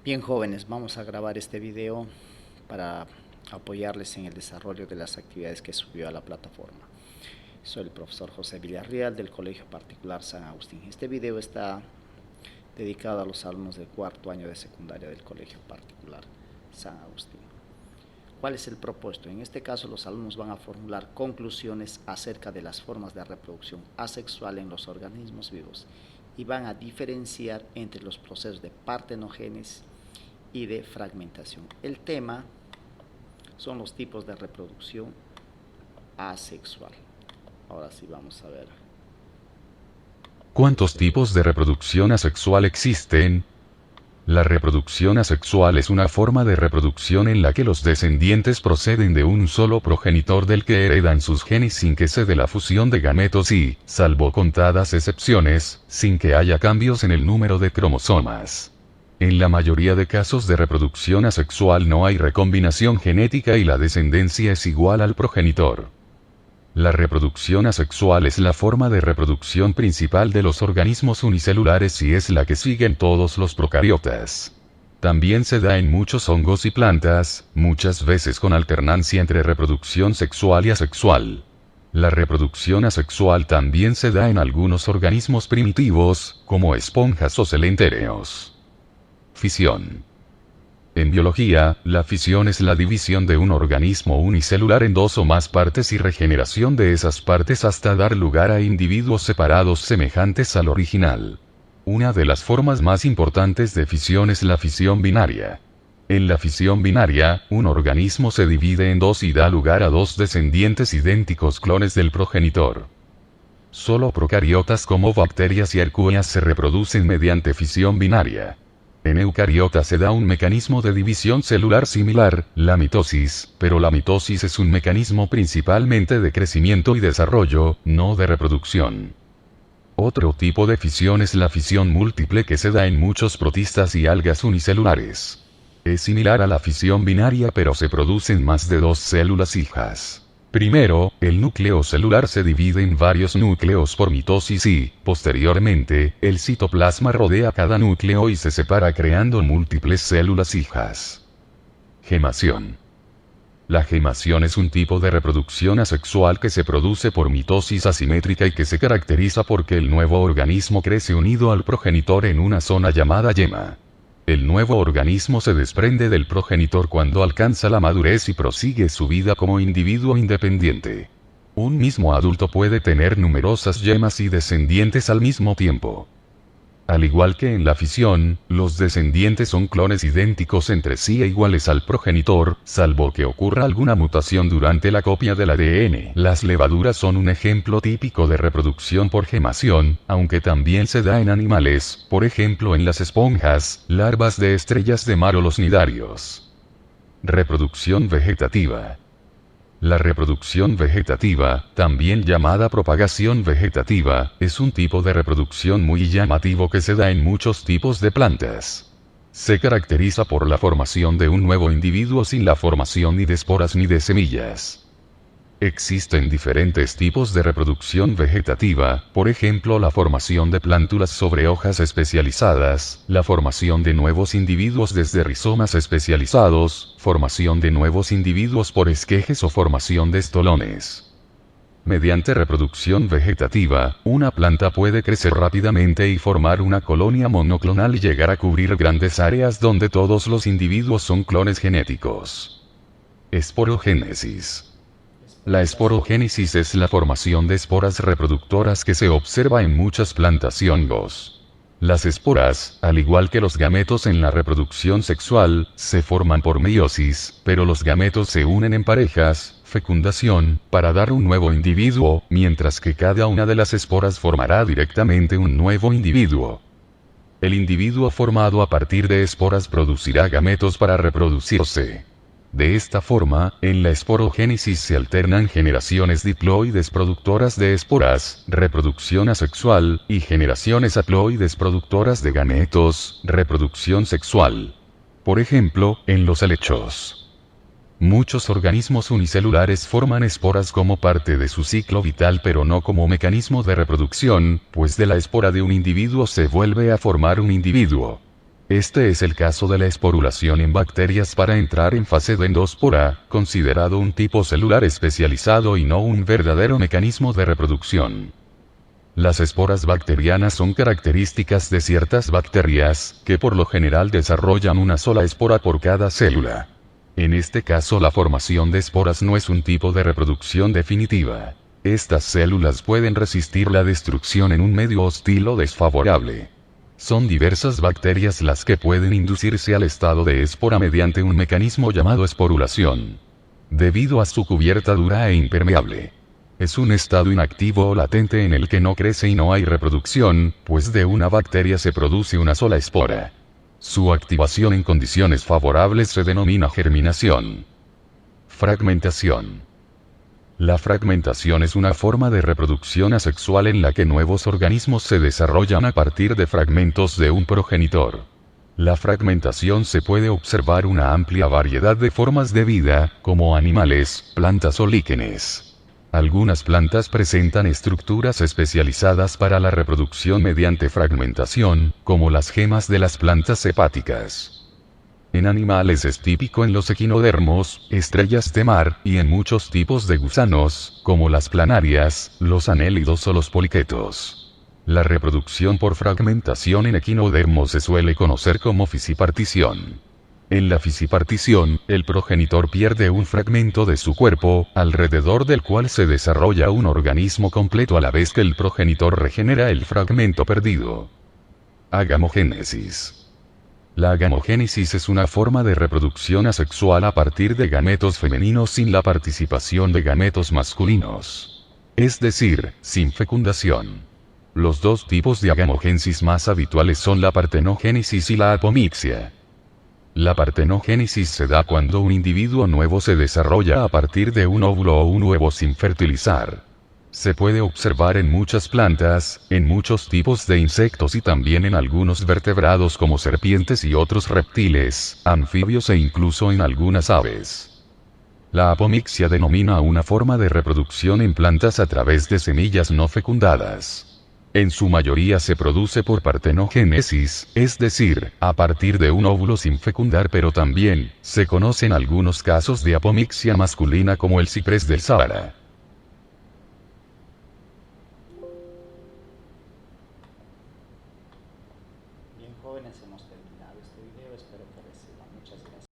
Bien jóvenes, vamos a grabar este video para apoyarles en el desarrollo de las actividades que subió a la plataforma. Soy el profesor José Villarreal del Colegio Particular San Agustín. Este video está dedicado a los alumnos del cuarto año de secundaria del Colegio Particular San Agustín. ¿Cuál es el propósito? En este caso los alumnos van a formular conclusiones acerca de las formas de reproducción asexual en los organismos vivos y van a diferenciar entre los procesos de partenogénesis y de fragmentación. El tema son los tipos de reproducción asexual. Ahora sí vamos a ver. ¿Cuántos tipos de reproducción asexual existen? La reproducción asexual es una forma de reproducción en la que los descendientes proceden de un solo progenitor del que heredan sus genes sin que se dé la fusión de gametos y, salvo contadas excepciones, sin que haya cambios en el número de cromosomas. En la mayoría de casos de reproducción asexual no hay recombinación genética y la descendencia es igual al progenitor. La reproducción asexual es la forma de reproducción principal de los organismos unicelulares y es la que siguen todos los procariotas. También se da en muchos hongos y plantas, muchas veces con alternancia entre reproducción sexual y asexual. La reproducción asexual también se da en algunos organismos primitivos, como esponjas o celentéreos. Fisión. En biología, la fisión es la división de un organismo unicelular en dos o más partes y regeneración de esas partes hasta dar lugar a individuos separados semejantes al original. Una de las formas más importantes de fisión es la fisión binaria. En la fisión binaria, un organismo se divide en dos y da lugar a dos descendientes idénticos clones del progenitor. Solo procariotas como bacterias y arqueas se reproducen mediante fisión binaria. En eucariotas se da un mecanismo de división celular similar, la mitosis, pero la mitosis es un mecanismo principalmente de crecimiento y desarrollo, no de reproducción. Otro tipo de fisión es la fisión múltiple que se da en muchos protistas y algas unicelulares. Es similar a la fisión binaria pero se producen más de dos células hijas. Primero, el núcleo celular se divide en varios núcleos por mitosis y, posteriormente, el citoplasma rodea cada núcleo y se separa creando múltiples células hijas. Gemación. La gemación es un tipo de reproducción asexual que se produce por mitosis asimétrica y que se caracteriza porque el nuevo organismo crece unido al progenitor en una zona llamada yema. El nuevo organismo se desprende del progenitor cuando alcanza la madurez y prosigue su vida como individuo independiente. Un mismo adulto puede tener numerosas yemas y descendientes al mismo tiempo. Al igual que en la fisión, los descendientes son clones idénticos entre sí e iguales al progenitor, salvo que ocurra alguna mutación durante la copia del ADN. Las levaduras son un ejemplo típico de reproducción por gemación, aunque también se da en animales, por ejemplo en las esponjas, larvas de estrellas de mar o los nidarios. Reproducción vegetativa. La reproducción vegetativa, también llamada propagación vegetativa, es un tipo de reproducción muy llamativo que se da en muchos tipos de plantas. Se caracteriza por la formación de un nuevo individuo sin la formación ni de esporas ni de semillas. Existen diferentes tipos de reproducción vegetativa, por ejemplo la formación de plántulas sobre hojas especializadas, la formación de nuevos individuos desde rizomas especializados, formación de nuevos individuos por esquejes o formación de estolones. Mediante reproducción vegetativa, una planta puede crecer rápidamente y formar una colonia monoclonal y llegar a cubrir grandes áreas donde todos los individuos son clones genéticos. Esporogénesis. La esporogénesis es la formación de esporas reproductoras que se observa en muchas plantas y hongos. Las esporas, al igual que los gametos en la reproducción sexual, se forman por meiosis, pero los gametos se unen en parejas, fecundación, para dar un nuevo individuo, mientras que cada una de las esporas formará directamente un nuevo individuo. El individuo formado a partir de esporas producirá gametos para reproducirse. De esta forma, en la esporogénesis se alternan generaciones diploides productoras de esporas, reproducción asexual, y generaciones haploides productoras de gametos, reproducción sexual. Por ejemplo, en los helechos. Muchos organismos unicelulares forman esporas como parte de su ciclo vital pero no como mecanismo de reproducción, pues de la espora de un individuo se vuelve a formar un individuo. Este es el caso de la esporulación en bacterias para entrar en fase de endóspora, considerado un tipo celular especializado y no un verdadero mecanismo de reproducción. Las esporas bacterianas son características de ciertas bacterias, que por lo general desarrollan una sola espora por cada célula. En este caso la formación de esporas no es un tipo de reproducción definitiva. Estas células pueden resistir la destrucción en un medio hostil o desfavorable. Son diversas bacterias las que pueden inducirse al estado de espora mediante un mecanismo llamado esporulación. Debido a su cubierta dura e impermeable. Es un estado inactivo o latente en el que no crece y no hay reproducción, pues de una bacteria se produce una sola espora. Su activación en condiciones favorables se denomina germinación. Fragmentación. La fragmentación es una forma de reproducción asexual en la que nuevos organismos se desarrollan a partir de fragmentos de un progenitor. La fragmentación se puede observar una amplia variedad de formas de vida, como animales, plantas o líquenes. Algunas plantas presentan estructuras especializadas para la reproducción mediante fragmentación, como las gemas de las plantas hepáticas. En animales es típico en los equinodermos, estrellas de mar, y en muchos tipos de gusanos, como las planarias, los anélidos o los poliquetos. La reproducción por fragmentación en equinodermos se suele conocer como fisipartición. En la fisipartición, el progenitor pierde un fragmento de su cuerpo, alrededor del cual se desarrolla un organismo completo a la vez que el progenitor regenera el fragmento perdido. Agamogénesis. La agamogénesis es una forma de reproducción asexual a partir de gametos femeninos sin la participación de gametos masculinos. Es decir, sin fecundación. Los dos tipos de agamogénesis más habituales son la partenogénesis y la apomixia. La partenogénesis se da cuando un individuo nuevo se desarrolla a partir de un óvulo o un huevo sin fertilizar. Se puede observar en muchas plantas, en muchos tipos de insectos y también en algunos vertebrados como serpientes y otros reptiles, anfibios e incluso en algunas aves. La apomixia denomina una forma de reproducción en plantas a través de semillas no fecundadas. En su mayoría se produce por partenogénesis, es decir, a partir de un óvulo sin fecundar, pero también se conocen algunos casos de apomixia masculina como el ciprés del Sahara.